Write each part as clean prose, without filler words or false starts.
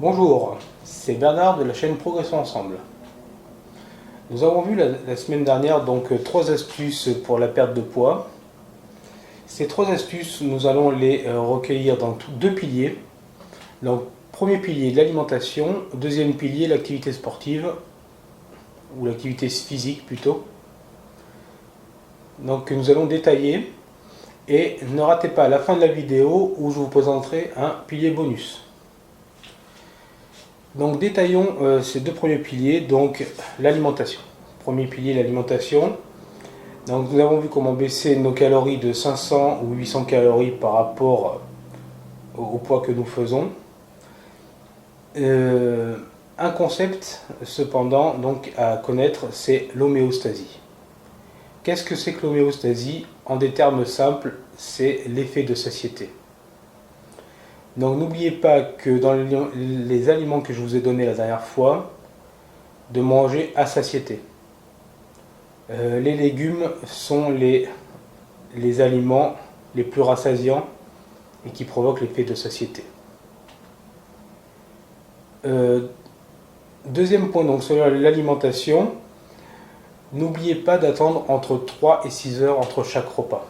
Bonjour, c'est Bernard de la chaîne Progressons Ensemble. Nous avons vu la semaine dernière donc 3 astuces pour la perte de poids. Ces 3 astuces, nous allons les recueillir dans 2 piliers. Donc, premier pilier, l'alimentation. Deuxième pilier, l'activité sportive, ou l'activité physique plutôt. Donc, nous allons détailler. Et ne ratez pas la fin de la vidéo où je vous présenterai un pilier bonus. Donc détaillons ces 2 premiers piliers, donc l'alimentation. Premier pilier, l'alimentation. Donc nous avons vu comment baisser nos calories de 500 ou 800 calories par rapport au poids que nous faisons. Un concept cependant donc à connaître, c'est l'homéostasie. Qu'est-ce que c'est que l'homéostasie? En des termes simples, c'est l'effet de satiété. Donc n'oubliez pas que dans les aliments que je vous ai donnés la dernière fois, de manger à satiété. Les légumes sont les aliments les plus rassasiants et qui provoquent l'effet de satiété. Deuxième point, donc sur l'alimentation, n'oubliez pas d'attendre entre 3 et 6 heures entre chaque repas.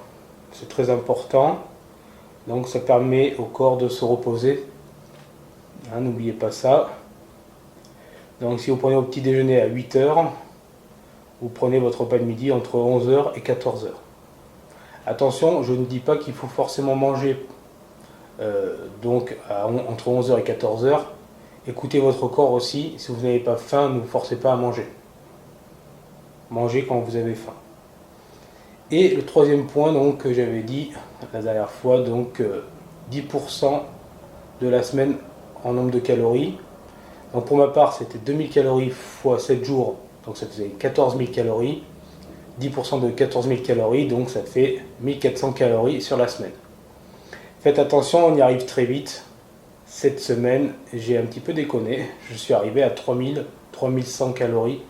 C'est très important. Donc ça permet au corps de se reposer. N'oubliez pas ça. Donc si vous prenez au petit déjeuner à 8 heures, vous prenez votre repas de midi entre 11 heures et 14 heures. Attention, je ne dis pas qu'il faut forcément manger entre 11 heures et 14 heures. Écoutez votre corps aussi. Si vous n'avez pas faim, ne vous forcez pas à manger. Mangez quand vous avez faim. Et le troisième point donc, que j'avais dit la dernière fois, donc 10% de la semaine en nombre de calories. Donc pour ma part, c'était 2000 calories x 7 jours, donc ça faisait 14 000 calories. 10% de 14 000 calories, donc ça fait 1400 calories sur la semaine. Faites attention, on y arrive très vite. Cette semaine, j'ai un petit peu déconné. Je suis arrivé à 3100 calories.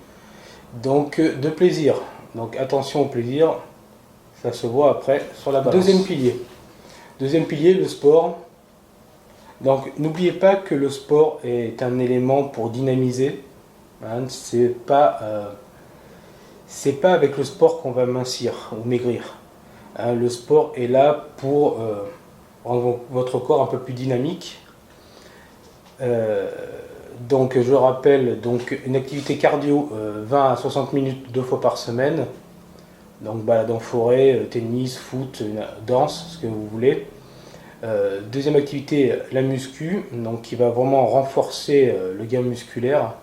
Donc de plaisir. Donc attention au plaisir. Ça se voit après sur la balance. Deuxième pilier, le sport. Donc n'oubliez pas que le sport est un élément pour dynamiser. C'est pas avec le sport qu'on va mincir ou maigrir. Le sport est là pour rendre votre corps un peu plus dynamique. Donc je rappelle, donc une activité cardio 20 à 60 minutes 2 fois par semaine. Donc balade en forêt, tennis, foot, danse, ce que vous voulez. Deuxième activité, la muscu, donc qui va vraiment renforcer le gain musculaire.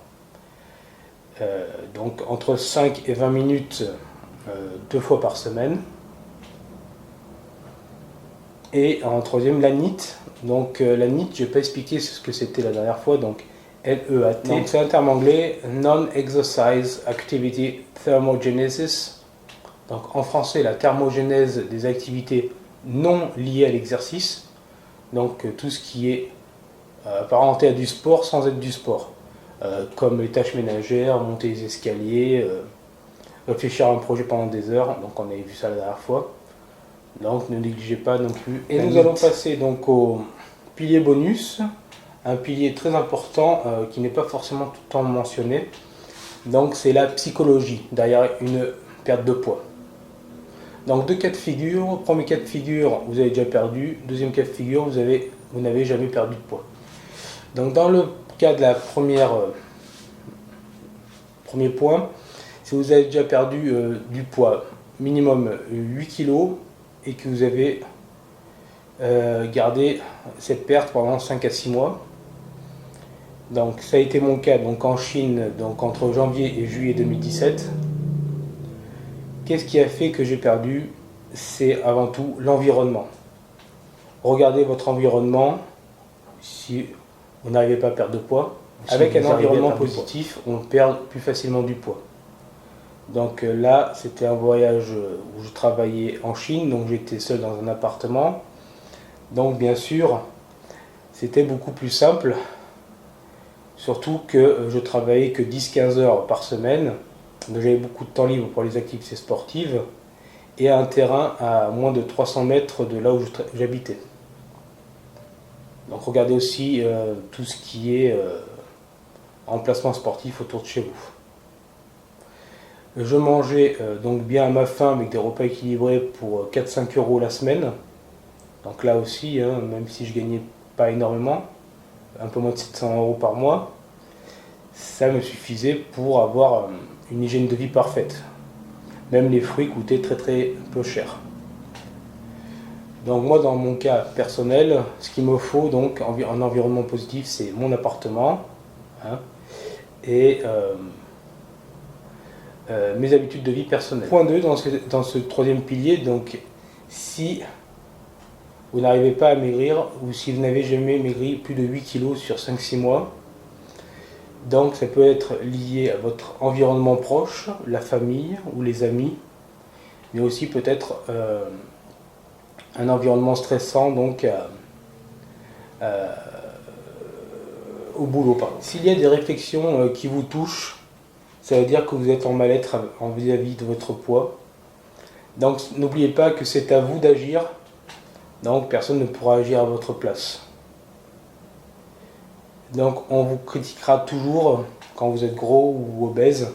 Donc entre 5 et 20 minutes 2 fois par semaine. Et en troisième, la NEAT. Donc la NEAT, je n'ai pas expliqué ce que c'était la dernière fois, donc L-E-A-T. Donc c'est un terme anglais, Non-Exercise Activity Thermogenesis. Donc en français, la thermogénèse des activités non liées à l'exercice. Donc tout ce qui est apparenté à du sport sans être du sport. Comme les tâches ménagères, monter les escaliers, réfléchir à un projet pendant des heures. Donc on avait vu ça la dernière fois. Donc ne négligez pas non plus. Et nous allons passer donc au pilier bonus. Un pilier très important qui n'est pas forcément tout le temps mentionné. Donc c'est la psychologie derrière une perte de poids. Donc 2 cas de figure. Premier cas de figure, vous avez déjà perdu. Deuxième cas de figure, vous n'avez jamais perdu de poids. Donc dans le cas de la premier point, si vous avez déjà perdu du poids, minimum 8 kg, et que vous avez gardé cette perte pendant 5 à 6 mois. Donc ça a été mon cas donc en Chine, donc entre janvier et juillet 2017. Qu'est-ce qui a fait que j'ai perdu? C'est avant tout l'environnement. Regardez votre environnement. Si vous n'arrivez pas à perdre de poids, avec un environnement positif, on perd plus facilement du poids. Donc là, c'était un voyage où je travaillais en Chine, donc j'étais seul dans un appartement. Donc bien sûr, c'était beaucoup plus simple, surtout que je travaillais que 10-15 heures par semaine. Donc j'avais beaucoup de temps libre pour les activités sportives et un terrain à moins de 300 mètres de là où j'habitais. Donc regardez aussi tout ce qui est emplacement sportif autour de chez vous. Je mangeais donc bien à ma faim avec des repas équilibrés pour 4-5 euros la semaine. Donc là aussi, hein, même si je gagnais pas énormément, un peu moins de 700 euros par mois, ça me suffisait pour avoir une hygiène de vie parfaite. Même les fruits coûtaient très très peu cher. Donc moi dans mon cas personnel, ce qu'il me faut donc en environnement positif, c'est mon appartement, hein, et mes habitudes de vie personnelles. Point 2 dans ce troisième pilier, donc si vous n'arrivez pas à maigrir ou si vous n'avez jamais maigri plus de 8 kg sur 5-6 mois, donc ça peut être lié à votre environnement proche, la famille ou les amis, mais aussi peut-être un environnement stressant donc au boulot. S'il y a des réflexions qui vous touchent, ça veut dire que vous êtes en mal-être vis-à-vis de votre poids. Donc n'oubliez pas que c'est à vous d'agir, donc personne ne pourra agir à votre place. Donc on vous critiquera toujours quand vous êtes gros ou obèse.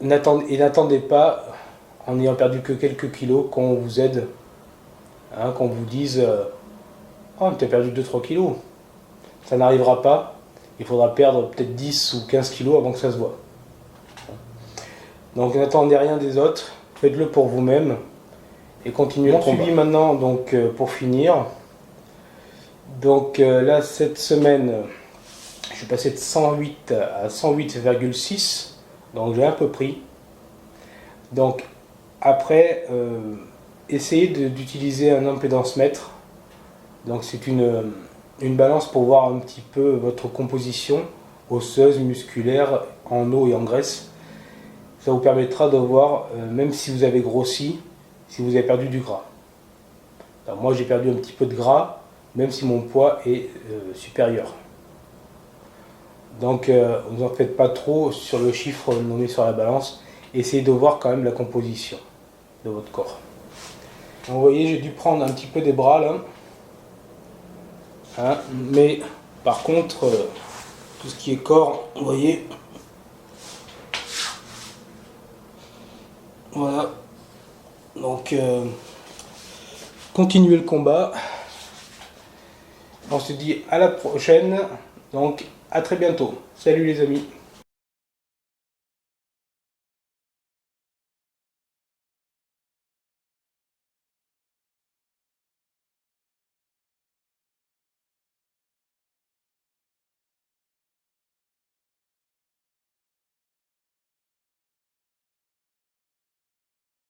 Et n'attendez pas, en ayant perdu que quelques kilos, qu'on vous aide, hein, qu'on vous dise oh, tu as perdu 2-3 kilos. Ça n'arrivera pas. Il faudra perdre peut-être 10 ou 15 kilos avant que ça se voit. Donc n'attendez rien des autres, faites-le pour vous-même et continuez le combat. Suivi maintenant, donc pour finir. Donc là cette semaine, je suis passé de 108 à 108,6, donc j'ai un peu pris. Donc après, essayez d'utiliser un impédance mètre. Donc c'est une balance pour voir un petit peu votre composition osseuse, musculaire, en eau et en graisse. Ça vous permettra de voir, même si vous avez grossi, si vous avez perdu du gras. Alors moi j'ai perdu un petit peu de gras, même si mon poids est supérieur. Donc ne vous en faites pas trop sur le chiffre nommé sur la balance. Essayez de voir quand même la composition de votre corps. Donc, vous voyez, j'ai dû prendre un petit peu des bras là. Hein, mais par contre, tout ce qui est corps, vous voyez, voilà. Donc continuez le combat. On se dit à la prochaine. Donc à très bientôt. Salut les amis.